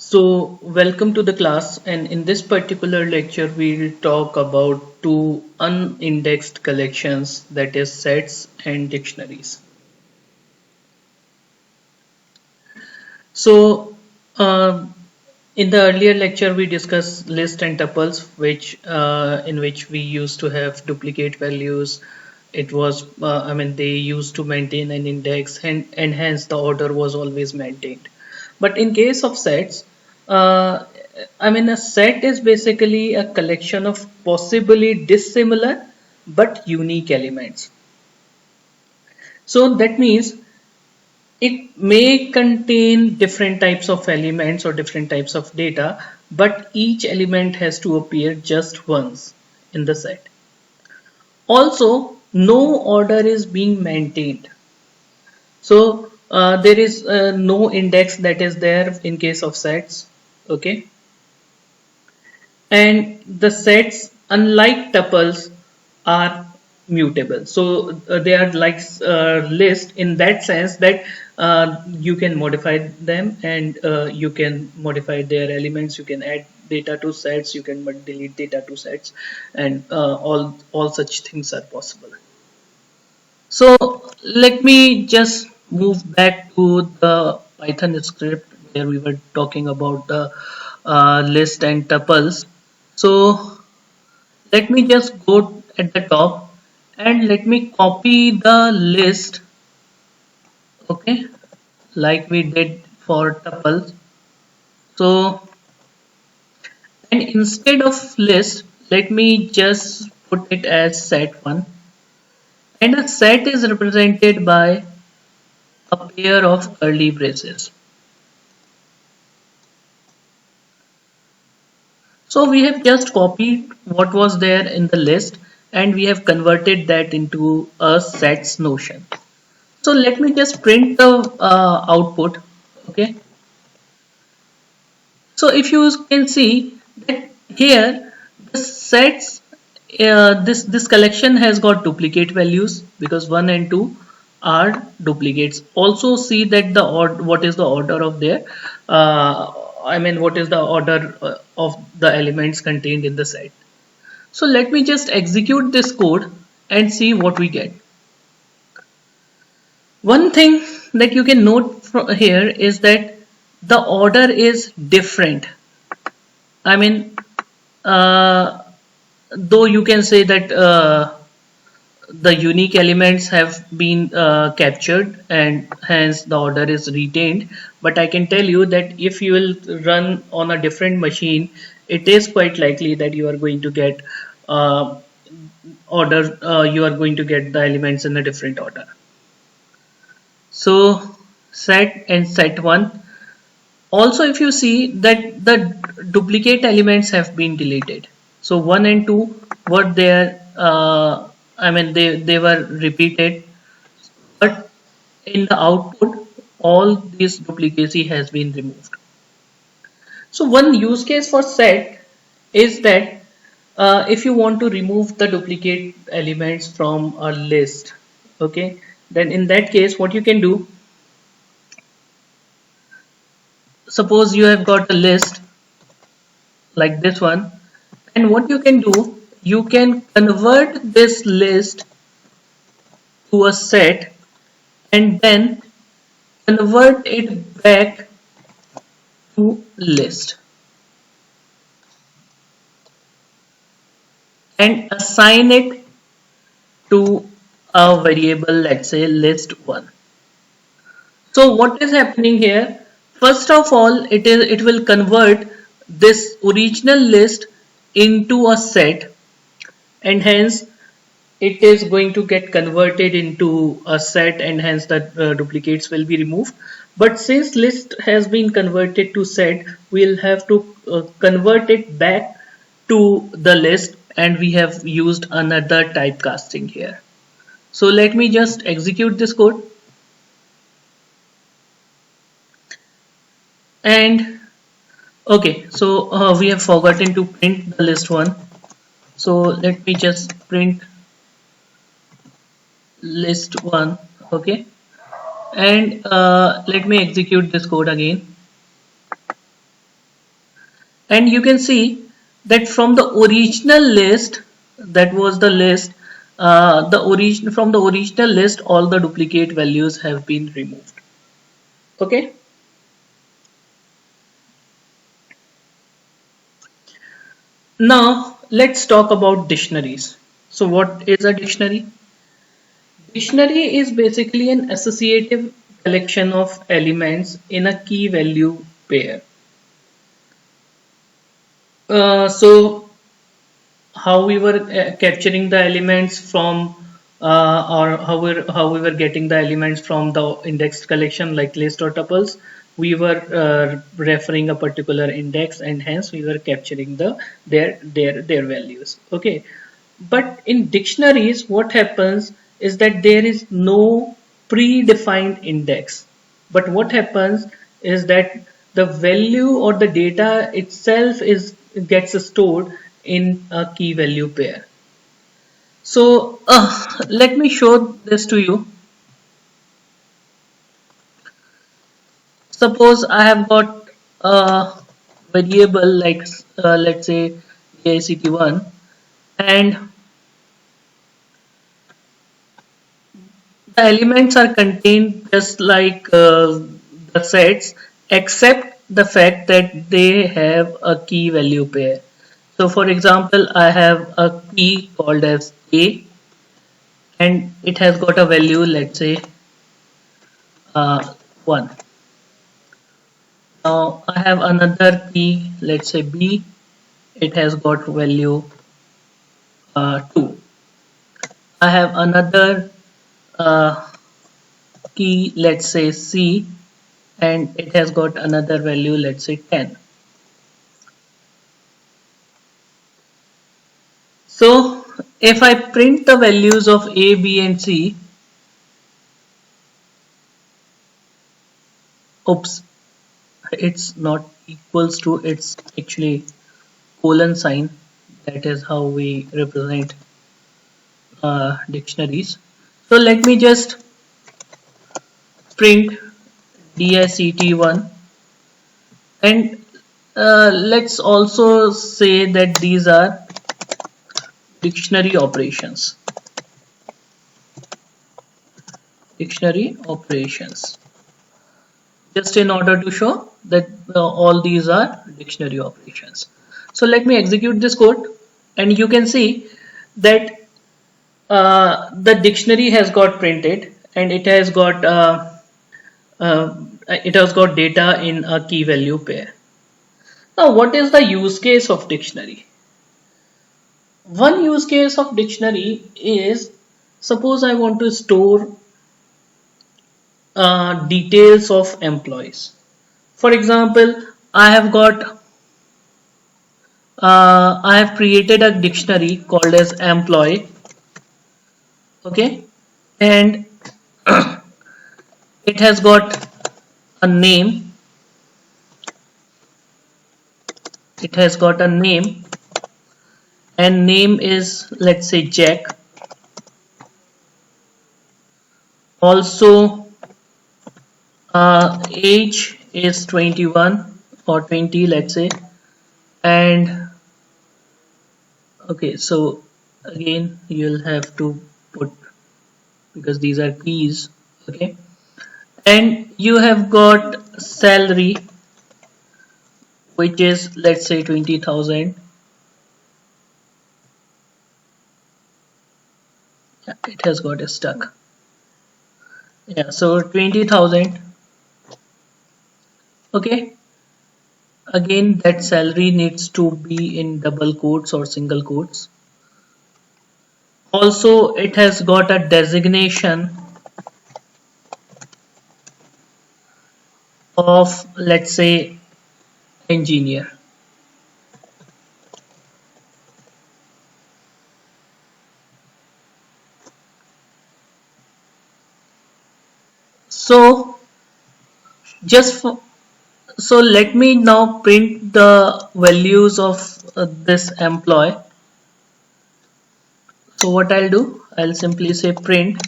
So, welcome to the class, and in this particular lecture, we'll talk about two unindexed collections, that is, sets and dictionaries. So, uh, in the earlier lecture, we discussed list and tuples, which in which we used to have duplicate values. It was, they used to maintain an index, and hence the order was always maintained. But in case of sets, uh, a set is basically a collection of possibly dissimilar but unique elements. So that means it may contain different types of elements or different types of data, but each element has to appear just once in the set. Also, no order is being maintained. So there is no index that is there in case of sets. Okay, and the sets, unlike tuples, are mutable. So they are like list in that sense that you can modify them, and you can modify their elements. You can add data to sets, you can delete data to sets, and all such things are possible. So let me just move back to the Python script where we were talking about the list and tuples. So let me just go at the top and let me copy the list, okay, like we did for tuples. So, and instead of list, let me just put it as set one. And a set is represented by a pair of curly braces. So we have just copied what was there in the list and we have converted that into a sets notion. So let me just print the output. Okay. So if you can see that here the sets, this collection has got duplicate values because 1 and 2 are duplicates. Also see that the what is the order of their what is the order of the elements contained in the set. So let me just execute this code and see what we get. One thing that you can note from here is that the order is different. I mean, uh, though you can say that the unique elements have been captured and hence the order is retained, but I can tell you that if you will run on a different machine, it is quite likely that you are going to get uh, you are going to get the elements in a different order. So set and set 1. Also, if you see that the duplicate elements have been deleted. So 1 and 2 were there, they were repeated, but in the output, all this duplicacy has been removed. So one use case for set is that if you want to remove the duplicate elements from a list, okay, then in that case, what you can do, suppose you have got a list like this one, and what you can do, you can convert this list to a set and then convert it back to list and assign it to a variable, let's say list1. So what is happening here? First of all, it will convert this original list into a set, and hence it is going to get converted into a set, and hence the duplicates will be removed. But since list has been converted to set, we'll have to convert it back to the list, and we have used another typecasting here. So let me just execute this code. And okay, so we have forgotten to print the list one. So let me just print list one. Okay, and let me execute this code again. and you can see that from the original list, that was the list, from the original list, all the duplicate values have been removed. Okay. Now let's talk about dictionaries. So what is a dictionary? Dictionary is basically an associative collection of elements in a key value pair. So how we were capturing the elements from or how we were getting the elements from the indexed collection like list or tuples, we were referring a particular index, and hence we were capturing their values. Okay, but in dictionaries what happens is that there is no predefined index, but what happens is that the value or the data itself is gets stored in a key value pair. So let me show this to you. Suppose I have got a variable like let's say AICT1, and the elements are contained just like the sets, except the fact that they have a key value pair. So for example, I have a key called as A, and it has got a value, let's say 1. Now I have another key, let's say B, it has got value 2. I have another uh, key, let's say C, and it has got another value, let's say 10. So if I print the values of A, B and C, oops, it's not equals to, it's actually colon sign. That is how we represent dictionaries. So let me just print DICT1, and let's also say that these are dictionary operations. Dictionary operations. Just in order to show that all these are dictionary operations. So let me execute this code, and you can see that the dictionary has got printed, and it has got data in a key value pair. Now what is the use case of dictionary? One use case of dictionary is, suppose I want to store details of employees. For example, I have created a dictionary called as employee. Okay, and it has got a name. It has got a name, and name is, let's say, Jack. Also, age is 21 or 20, let's say, and okay, so again you'll have to put, because these are keys. Okay, and you have got salary, which is, let's say, 20,000. Yeah, it has got stuck. Yeah, so 20,000. Okay, again that salary needs to be in double quotes or single quotes. Also, it has got a designation of, let's say, engineer. So just for, so let me now print the values of this employee. So what I'll do, I'll simply say print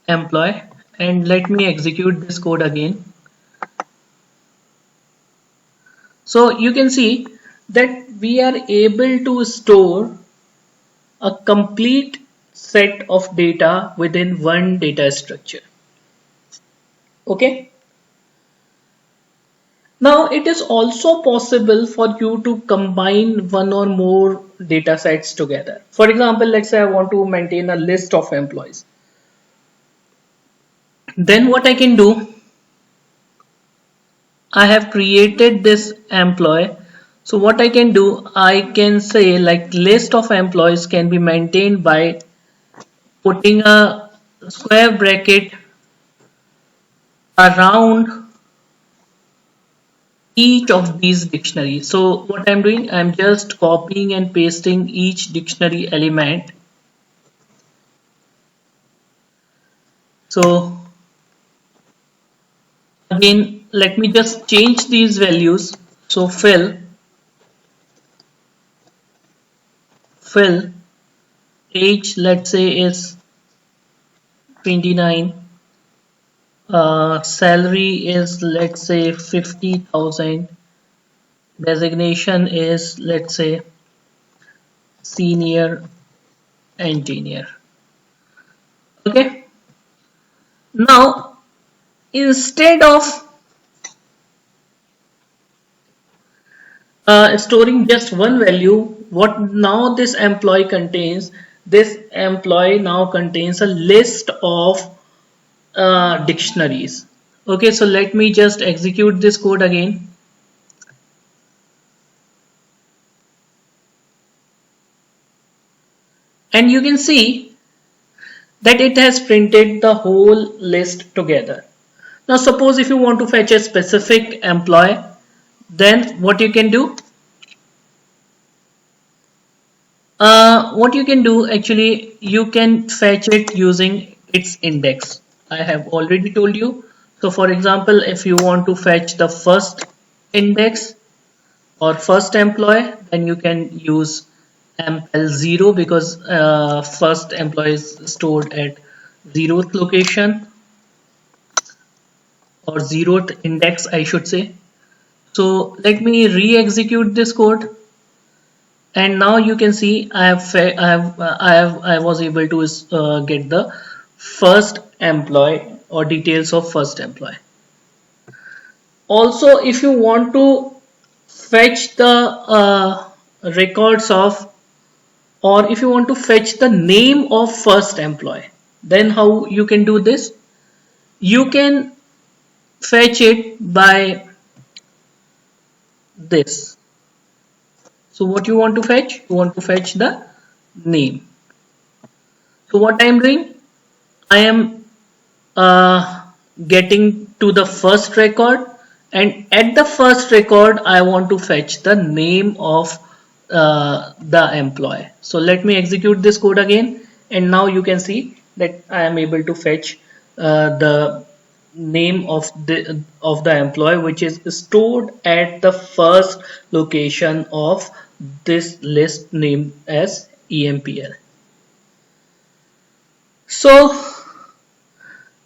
employee, and let me execute this code again. So you can see that we are able to store a complete set of data within one data structure. Okay. Now it is also possible for you to combine one or more data sets together. For example, let's say I want to maintain a list of employees. Then what I can do, I have created this employee. So what I can do, I can say like list of employees can be maintained by putting a square bracket around each of these dictionaries. So what I'm doing, I'm just copying and pasting each dictionary element. So again, let me just change these values. So fill age, let's say is 29. Salary is, let's say, 50,000. Designation is, let's say, senior engineer. Okay. Now instead of storing just one value, what now this employee contains, this employee now contains a list of dictionaries. Okay, so let me just execute this code again. And you can see that it has printed the whole list together. Now suppose if you want to fetch a specific employee, then what you can do, what you can do actually, you can fetch it using its index. I have already told you. So for example, if you want to fetch the first index or first employee, then you can use ML0 because first employee is stored at 0th location or 0th index, I should say. So let me re-execute this code. And now you can see I was able to get the first employee or details of first employee. Also, if you want to fetch the records of, or if you want to fetch the name of first employee, then how you can do this? You can fetch it by this. So what you want to fetch? You want to fetch the name. So what I am doing? I am getting to the first record, and at the first record I want to fetch the name of the employee. So let me execute this code again, and now you can see that I am able to fetch the name of the employee, which is stored at the first location of this list named as EMPL. So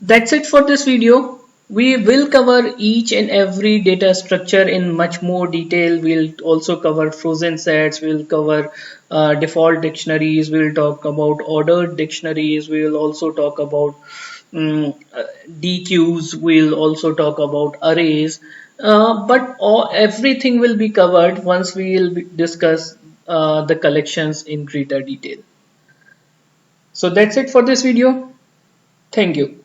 that's it for this video. We will cover each and every data structure in much more detail. We'll also cover frozen sets, we'll cover default dictionaries, we'll talk about ordered dictionaries, we'll also talk about DQs, we'll also talk about arrays, but everything will be covered once we will discuss the collections in greater detail. So that's it for this video. Thank you.